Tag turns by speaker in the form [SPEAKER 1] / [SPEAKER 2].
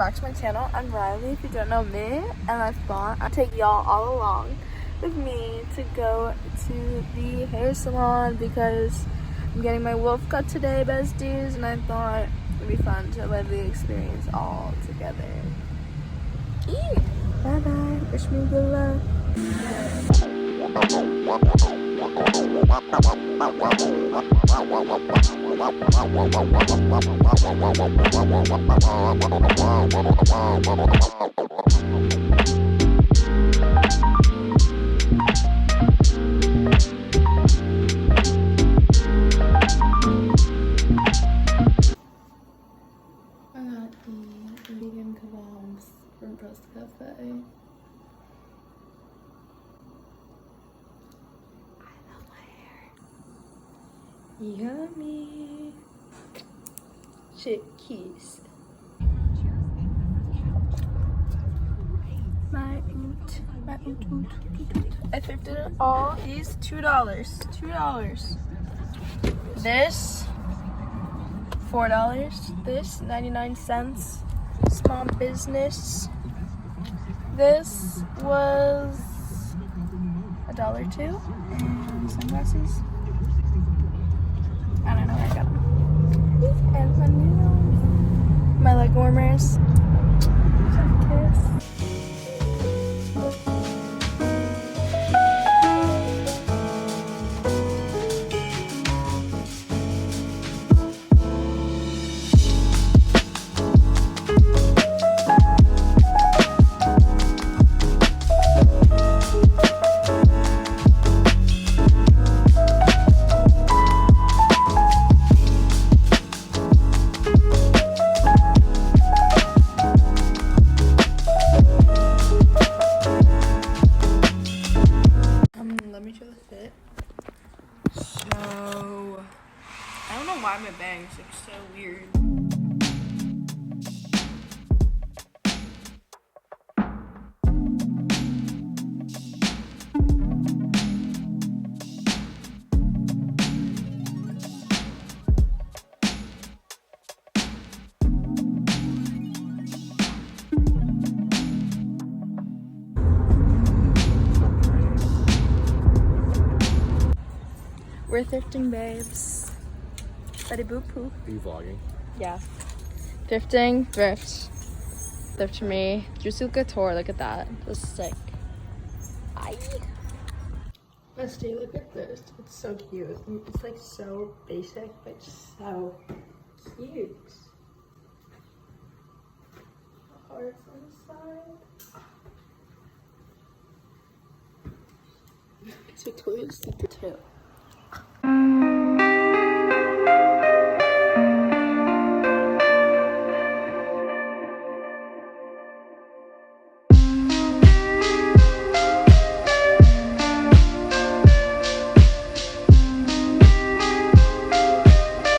[SPEAKER 1] back to my channel. I'm Riley, if you don't know me, and I thought I'd take y'all all along with me to go to the hair salon because I'm getting my wolf cut today, besties, and I thought it'd be fun to live the experience all together. Bye bye. Wish me good luck. I got the vegan kebabs from Press Cafe. I love my hair. Yummy. Chickies. My oot. I thrifted all these $2. $2. This $4. This 99 cents. Small business. This was $1 too. And sunglasses. I don't know where I got them. And my leg warmers. Kiss. Let me show the fit. So, I don't know why my bangs look so weird. We're thrifting, babes. Buddy boop poop.
[SPEAKER 2] Are you vlogging?
[SPEAKER 1] Yeah. Thrifting, thrift. Thrift for me. Juicy Couture, look at that. This is sick. Bye. Bestie, look at this. It's so cute. It's like so basic, but so cute. Hearts on the side. It's Victoria's Secret too.